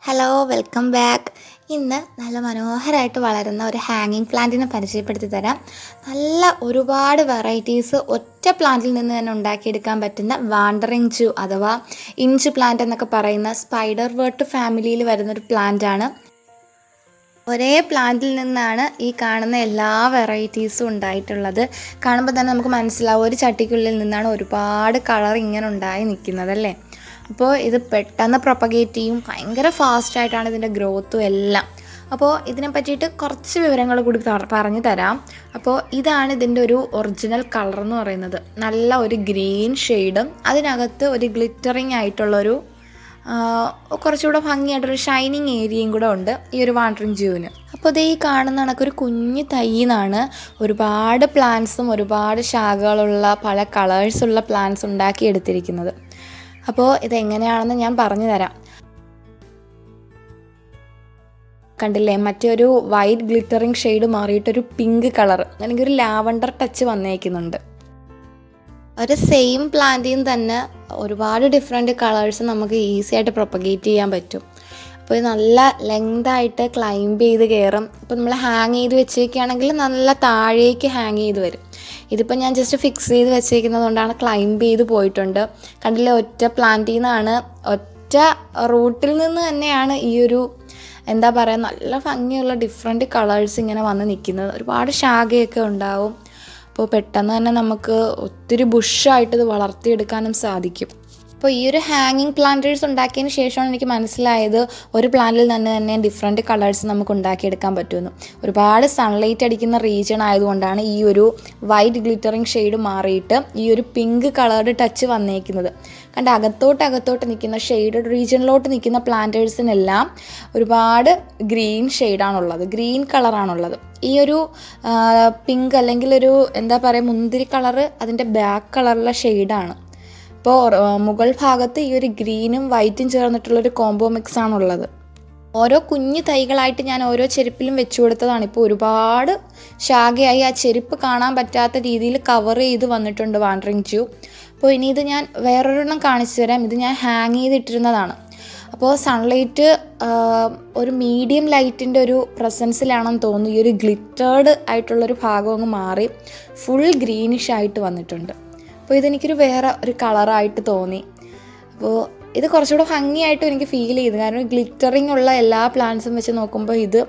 Hello, welcome back. ഇന്ന് നല്ല മനോഹരമായിട്ട് വളരുന്ന ഒരു ഹാങ്ങിങ് പ്ലാന്റിനെ പരിചയപ്പെടുത്തി തരാം. നല്ല ഒരുപാട് വെറൈറ്റീസ് ഒറ്റ പ്ലാന്റിൽ നിന്ന് തന്നെ ഉണ്ടാക്കിയെടുക്കാൻ പറ്റുന്ന വാണ്ടറിങ് ജൂ അഥവാ ഇഞ്ച് പ്ലാന്റ് എന്നൊക്കെ പറയുന്ന സ്പൈഡർ വേർട്ട് ഫാമിലിയിൽ വരുന്നൊരു പ്ലാന്റാണ്. ഒരേ പ്ലാന്റിൽ നിന്നാണ് ഈ കാണുന്ന എല്ലാ വെറൈറ്റീസും ഉണ്ടായിട്ടുള്ളത്. കാണുമ്പോൾ തന്നെ നമുക്ക് മനസ്സിലാവും ഒരു ചട്ടിക്കുള്ളിൽ നിന്നാണ് ഒരുപാട് കളർ ഇങ്ങനെ ഉണ്ടായി നിൽക്കുന്നതല്ലേ. അപ്പോൾ ഇത് പെട്ടെന്ന് പ്രൊപ്പഗേറ്റ് ചെയ്യും, ഭയങ്കര ഫാസ്റ്റായിട്ടാണ് ഇതിൻ്റെ ഗ്രോത്തും എല്ലാം. അപ്പോൾ ഇതിനെ പറ്റിയിട്ട് കുറച്ച് വിവരങ്ങൾ കൂടി പറഞ്ഞു തരാം. അപ്പോൾ ഇതാണ് ഇതിൻ്റെ ഒരു ഒറിജിനൽ കളർ എന്ന് പറയുന്നത്. നല്ല ഒരു ഗ്രീൻ ഷെയ്ഡും അതിനകത്ത് ഒരു ഗ്ലിറ്ററിങ് ആയിട്ടുള്ളൊരു കുറച്ചുകൂടെ ഭംഗിയായിട്ടൊരു ഷൈനിങ് ഏരിയയും കൂടെ ഉണ്ട് ഈ ഒരു വാണ്ടറിങ് ജൂവിന്. അപ്പോൾ ഇത് ഈ കാണുന്ന കണക്കൊരു കുഞ്ഞ് തൈന്നാണ് ഒരുപാട് പ്ലാന്റ്സും ഒരുപാട് ശാഖകളുള്ള പല കളേഴ്സുള്ള പ്ലാന്റ്സ് ഉണ്ടാക്കിയെടുത്തിരിക്കുന്നത്. അപ്പോൾ ഇതെങ്ങനെയാണെന്ന് ഞാൻ പറഞ്ഞു തരാം. കണ്ടില്ലേ, മറ്റേ ഒരു വൈറ്റ് ഗ്ലിറ്ററിങ് ഷെയ്ഡ് മാറിയിട്ടൊരു പിങ്ക് കളർ അല്ലെങ്കിൽ ഒരു ലാവണ്ടർ ടച്ച് വന്നേക്കുന്നുണ്ട്. ഒരു സെയിം പ്ലാന്റിൽ നിന്ന് തന്നെ ഒരുപാട് ഡിഫറെൻറ്റ് കളേഴ്സ് നമുക്ക് ഈസി ആയിട്ട് പ്രൊപ്പഗേറ്റ് ചെയ്യാൻ പറ്റും. അപ്പോൾ ഇത് നല്ല ലെങ്തായിട്ട് ക്ലൈംബ് ചെയ്ത് കയറും. ഇപ്പോൾ നമ്മൾ ഹാങ് ചെയ്ത് വെച്ചേക്കുകയാണെങ്കിൽ നല്ല താഴേക്ക് ഹാങ് ചെയ്ത് വരും. ഇതിപ്പോൾ ഞാൻ ജസ്റ്റ് ഫിക്സ് ചെയ്ത് വെച്ചേക്കുന്നത് കൊണ്ടാണ് ക്ലൈംബ് ചെയ്ത് പോയിട്ടുണ്ട്. കണ്ടില്ലേ, ഒറ്റ പ്ലാന്റിൽ നിന്നാണ്, ഒറ്റ റൂട്ടിൽ നിന്ന് തന്നെയാണ് ഈ ഒരു എന്താ പറയുക നല്ല ഭംഗിയുള്ള ഡിഫറെൻറ്റ് കളേഴ്സ് ഇങ്ങനെ വന്ന് നിൽക്കുന്നത്. ഒരുപാട് ശാഖയൊക്കെ ഉണ്ടാവും. അപ്പോൾ പെട്ടെന്ന് തന്നെ നമുക്ക് ഒത്തിരി ബുഷായിട്ട് ഇത് വളർത്തിയെടുക്കാനും സാധിക്കും. അപ്പോൾ ഈ ഒരു ഹാങ്ങിങ് പ്ലാന്റേഴ്സ് ഉണ്ടാക്കിയതിന് ശേഷമാണ് എനിക്ക് മനസ്സിലായത് ഒരു പ്ലാന്റിൽ തന്നെ ഡിഫറെൻറ്റ് കളേഴ്സ് നമുക്ക് ഉണ്ടാക്കിയെടുക്കാൻ പറ്റുമെന്ന്. ഒരുപാട് സൺലൈറ്റ് അടിക്കുന്ന റീജിയൺ ആയതുകൊണ്ടാണ് ഈ ഒരു വൈറ്റ് ഗ്ലിറ്ററിങ് ഷെയ്ഡ് മാറിയിട്ട് ഈ ഒരു പിങ്ക് കളേർഡ് ടച്ച് വന്നേക്കുന്നത്. കണ്ട് അകത്തോട്ട് നിൽക്കുന്ന ഷെയ്ഡഡ് റീജിയനിലോട്ട് നിൽക്കുന്ന പ്ലാന്റേഴ്സിനെല്ലാം ഒരുപാട് ഗ്രീൻ ഷെയ്ഡാണുള്ളത്, ഗ്രീൻ കളറാണുള്ളത്. ഈ ഒരു പിങ്ക് അല്ലെങ്കിൽ ഒരു എന്താ പറയുക മുന്തിരി കളറ് അതിൻ്റെ ബാക്ക് കളറുള്ള ഷെയ്ഡാണ്. ഇപ്പോൾ മുകൾ ഭാഗത്ത് ഈ ഒരു ഗ്രീനും വൈറ്റും ചേർന്നിട്ടുള്ളൊരു കോംബോ മിക്സ് ആണുള്ളത്. ഓരോ കുഞ്ഞു തൈകളായിട്ട് ഞാൻ ഓരോ ചെരുപ്പിലും വെച്ചു കൊടുത്തതാണ്. ഇപ്പോൾ ഒരുപാട് ശാഖയായി ആ ചെരുപ്പ് കാണാൻ പറ്റാത്ത രീതിയിൽ കവർ ചെയ്ത് വന്നിട്ടുണ്ട് വാണ്ടറിങ് ജൂ. അപ്പോൾ ഇനി ഇത് ഞാൻ വേറൊരെണ്ണം കാണിച്ചു തരാം. ഇത് ഞാൻ ഹാങ് ചെയ്തിട്ടിരുന്നതാണ്. അപ്പോൾ സൺലൈറ്റ് ഒരു മീഡിയം ലൈറ്റിൻ്റെ ഒരു പ്രസൻസിലാണെന്ന് തോന്നുന്നു ഈ ഒരു ഗ്ലിറ്റേർഡ് ആയിട്ടുള്ളൊരു ഭാഗം അങ്ങ് മാറി ഫുൾ ഗ്രീനിഷ് ആയിട്ട് വന്നിട്ടുണ്ട്. അപ്പോൾ ഇതെനിക്കൊരു വേറെ ഒരു കളറായിട്ട് തോന്നി. അപ്പോൾ ഇത് കുറച്ചുകൂടെ ഭംഗിയായിട്ടും എനിക്ക് ഫീൽ ചെയ്തു. കാരണം ഗ്ലിറ്ററിങ് ഉള്ള എല്ലാ പ്ലാന്റ്സും വെച്ച് നോക്കുമ്പോൾ ഇത്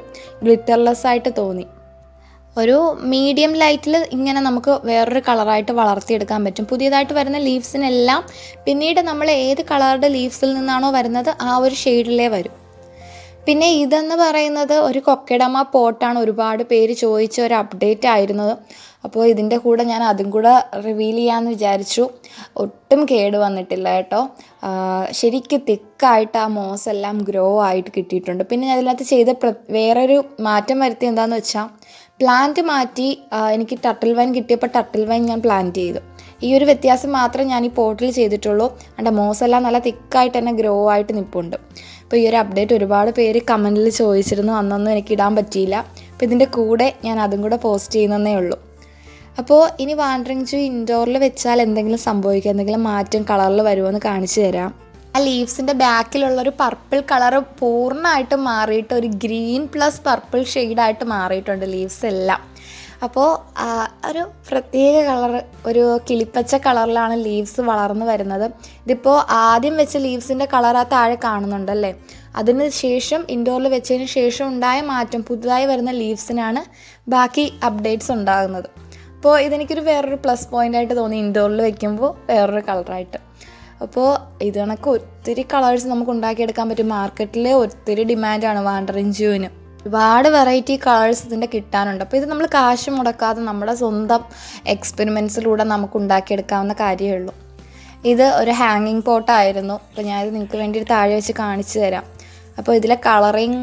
ഗ്ലിറ്റർലെസ് ആയിട്ട് തോന്നി. ഒരു മീഡിയം ലൈറ്റിൽ ഇങ്ങനെ നമുക്ക് വേറൊരു കളറായിട്ട് വളർത്തിയെടുക്കാൻ പറ്റും. പുതിയതായിട്ട് വരുന്ന ലീവ്സിനെല്ലാം പിന്നീട് നമ്മൾ ഏത് കളറുടെ ലീവ്സിൽ നിന്നാണോ വരുന്നത് ആ ഒരു ഷെയ്ഡിലേ വരും. പിന്നെ ഇതെന്ന് പറയുന്നത് ഒരു കൊക്കെഡമ പോട്ടാണ്. ഒരുപാട് പേര് ചോദിച്ച ഒരു അപ്ഡേറ്റ് ആയിരുന്നത്. അപ്പോൾ ഇതിൻ്റെ കൂടെ ഞാൻ അതും കൂടെ റിവീൽ ചെയ്യാമെന്ന് വിചാരിച്ചു. ഒട്ടും കേട് വന്നിട്ടില്ല കേട്ടോ. ശരിക്കും തിക്കായിട്ട് ആ മോസെല്ലാം ഗ്രോ ആയിട്ട് കിട്ടിയിട്ടുണ്ട്. പിന്നെ ഞാൻ അതിനകത്ത് ചെയ്ത വേറൊരു മാറ്റം വരുത്തി എന്താണെന്ന് വെച്ചാൽ പ്ലാന്റ് മാറ്റി എനിക്ക് ടർട്ടിൽ വൈൻ കിട്ടിയപ്പോൾ ടർട്ടിൽ വൈൻ ഞാൻ പ്ലാന്റ് ചെയ്തു. ഈ ഒരു വ്യത്യാസം മാത്രമേ ഞാൻ ഈ പോട്ടിൽ ചെയ്തിട്ടുള്ളൂ. എൻ്റെ മോസെല്ലാം നല്ല തിക്കായിട്ട് തന്നെ ഗ്രോ ആയിട്ട് നിൽപ്പുണ്ട്. അപ്പോൾ ഈ ഒരു അപ്ഡേറ്റ് ഒരുപാട് പേര് കമൻറ്റിൽ ചോദിച്ചിരുന്നു. അന്നൊന്നും എനിക്ക് ഇടാൻ പറ്റിയില്ല. അപ്പോൾ ഇതിൻ്റെ കൂടെ ഞാൻ അതും കൂടെ പോസ്റ്റ് ചെയ്യുന്നതേ ഉള്ളൂ. അപ്പോൾ ഇനി വാണ്ടറിങ് ജൂ ഇൻഡോറിൽ വെച്ചാൽ എന്തെങ്കിലും സംഭവിക്കുക, എന്തെങ്കിലും മാറ്റം കളറിൽ വരുമോ എന്ന് കാണിച്ചു തരാം. ആ ലീവ്സിൻ്റെ ബാക്കിലുള്ളൊരു പർപ്പിൾ കളറ് പൂർണ്ണമായിട്ട് മാറിയിട്ട് ഒരു ഗ്രീൻ പ്ലസ് പർപ്പിൾ ഷെയ്ഡായിട്ട് മാറിയിട്ടുണ്ട് ലീവ്സ് എല്ലാം. അപ്പോൾ ഒരു പ്രത്യേക കളറ്, ഒരു കിളിപ്പച്ച കളറിലാണ് ലീവ്സ് വളർന്നു വരുന്നത്. ഇതിപ്പോൾ ആദ്യം വെച്ച ലീവ്സിൻ്റെ കളർ ആ താഴെ കാണുന്നുണ്ടല്ലേ. അതിന് ശേഷം ഇൻഡോറിൽ വെച്ചതിന് ശേഷം ഉണ്ടായ മാറ്റം, പുതുതായി വരുന്ന ലീവ്സിനാണ് ബാക്കി അപ്ഡേറ്റ്സ് ഉണ്ടാകുന്നത്. അപ്പോൾ ഇതെനിക്കൊരു വേറൊരു പ്ലസ് പോയിൻ്റായിട്ട് തോന്നി ഇൻഡോറിൽ വെക്കുമ്പോൾ വേറൊരു കളറായിട്ട്. അപ്പോൾ ഇത് കണക്ക് ഒത്തിരി കളേഴ്സ് നമുക്ക് ഉണ്ടാക്കിയെടുക്കാൻ പറ്റും. മാർക്കറ്റിൽ ഒത്തിരി ഡിമാൻഡാണ് വാണ്ടറിങ് ജൂവിന്. ഒരുപാട് വെറൈറ്റി കളേഴ്സ് ഇതിൻ്റെ കിട്ടാനുണ്ട്. അപ്പോൾ ഇത് നമ്മൾ കാശ് മുടക്കാതെ നമ്മുടെ സ്വന്തം എക്സ്പെരിമെൻറ്റ്സിലൂടെ നമുക്ക് ഉണ്ടാക്കിയെടുക്കാവുന്ന കാര്യമേ ഉള്ളൂ. ഇത് ഒരു ഹാങ്ങിങ് പോട്ടായിരുന്നു. അപ്പോൾ ഞാനിത് നിങ്ങൾക്ക് വേണ്ടി താഴെ വെച്ച് കാണിച്ചു തരാം. അപ്പോൾ ഇതിലെ കളറിങ്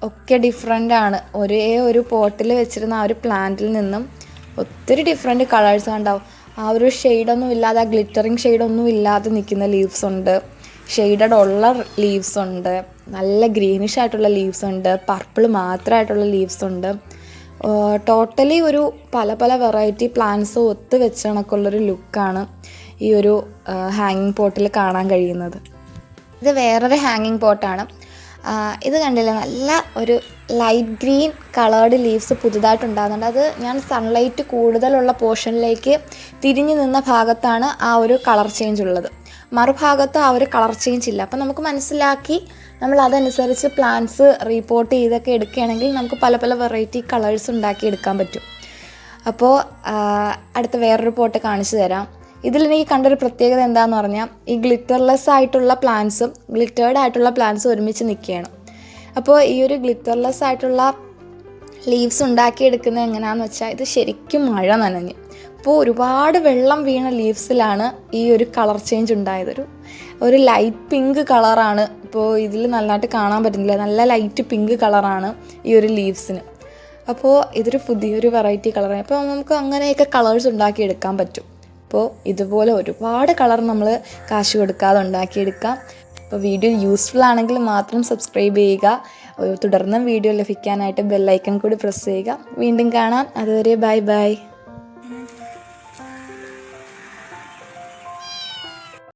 ഒക്കെ ഡിഫറെൻ്റ് ആണ്. ഒരേ ഒരു പോട്ടിൽ വെച്ചിരുന്ന ആ ഒരു പ്ലാന്റിൽ നിന്നും ഒത്തിരി ഡിഫറെൻറ്റ് കളേഴ്സ് ഉണ്ടാവും. ആ ഒരു ഷെയ്ഡൊന്നും ഇല്ലാതെ, ആ ഗ്ലിറ്ററിങ് ഷെയ്ഡൊന്നും ഇല്ലാതെ നിൽക്കുന്ന ലീവ്സ് ഉണ്ട്, ഷെയ്ഡഡ് ഉള്ള ലീവ്സ് ഉണ്ട്, നല്ല ഗ്രീനിഷ് ആയിട്ടുള്ള ലീവ്സ് ഉണ്ട്, പർപ്പിൾ മാത്രമായിട്ടുള്ള ലീവ്സ് ഉണ്ട്. ടോട്ടലി ഒരു പല വെറൈറ്റി പ്ലാന്റ്സ് ഒത്ത് വെച്ച കണക്കുള്ളൊരു ലുക്കാണ് ഈ ഒരു ഹാങ്ങിങ് പോട്ടിൽ കാണാൻ കഴിയുന്നത്. ഇത് വേറൊരു ഹാങ്ങിങ് പോട്ടാണ്. ഇത് കണ്ടില്ലേ, നല്ല ഒരു ലൈറ്റ് ഗ്രീൻ കളേർഡ് ലീവ്സ് പുതുതായിട്ടുണ്ടാകുന്നുണ്ട്. അത് ഞാൻ സൺലൈറ്റ് കൂടുതലുള്ള പോർഷനിലേക്ക് തിരിഞ്ഞു നിന്ന ഭാഗത്താണ് ആ ഒരു കളർ ചേഞ്ച് ഉള്ളത്. മറുഭാഗത്ത് ആ ഒരു കളർ ചേഞ്ച് ഇല്ല. അപ്പം നമുക്ക് മനസ്സിലാക്കി നമ്മൾ അതനുസരിച്ച് പ്ലാന്റ്സ് റീപോർട്ട് ചെയ്തൊക്കെ എടുക്കുകയാണെങ്കിൽ നമുക്ക് പല പല വെറൈറ്റി കളേഴ്സ് ഉണ്ടാക്കി എടുക്കാൻ പറ്റും. അപ്പോൾ അടുത്ത വേറൊരു പോട്ട് കാണിച്ചു തരാം. ഇതിലെനിക്ക് കണ്ടൊരു പ്രത്യേകത എന്താണെന്ന് പറഞ്ഞാൽ ഈ ഗ്ലിറ്റർലെസ് ആയിട്ടുള്ള പ്ലാന്റ്സും ഗ്ലിറ്റേർഡ് ആയിട്ടുള്ള പ്ലാന്റ്സും ഒരുമിച്ച് നിൽക്കുകയാണ്. അപ്പോൾ ഈ ഒരു ഗ്ലിറ്റർലെസ് ആയിട്ടുള്ള ലീവ്സ് ഉണ്ടാക്കിയെടുക്കുന്നത് എങ്ങനെയാണെന്ന് വെച്ചാൽ, ഇത് ശരിക്കും മഴ നനഞ്ഞ് അപ്പോൾ ഒരുപാട് വെള്ളം വീണ ലീവ്സിലാണ് ഈ ഒരു കളർ ചേഞ്ച് ഉണ്ടായത്. ഒരു ലൈറ്റ് പിങ്ക് കളറാണ്. ഇപ്പോൾ ഇതിൽ നല്ലതായിട്ട് കാണാൻ പറ്റുന്നില്ല, നല്ല ലൈറ്റ് പിങ്ക് കളറാണ് ഈ ഒരു ലീവ്സിന്. അപ്പോൾ ഇതൊരു പുതിയൊരു വെറൈറ്റി കളറാണ്. അപ്പോൾ നമുക്ക് അങ്ങനെയൊക്കെ കളേഴ്സ് ഉണ്ടാക്കിയെടുക്കാൻ പറ്റും. അപ്പോൾ ഇതുപോലെ ഒരുപാട് കളർ നമ്മൾ കാശ് കൊടുക്കാതെ ഉണ്ടാക്കിയെടുക്കാം. അപ്പോൾ വീഡിയോ യൂസ്ഫുൾ ആണെങ്കിൽ മാത്രം സബ്സ്ക്രൈബ് ചെയ്യുക. തുടർന്ന് വീഡിയോ ലഭിക്കാനായിട്ട് ബെല്ലൈക്കൺ കൂടി പ്രസ് ചെയ്യുക. വീണ്ടും കാണാം. അതുവരെ ബൈ ബൈ.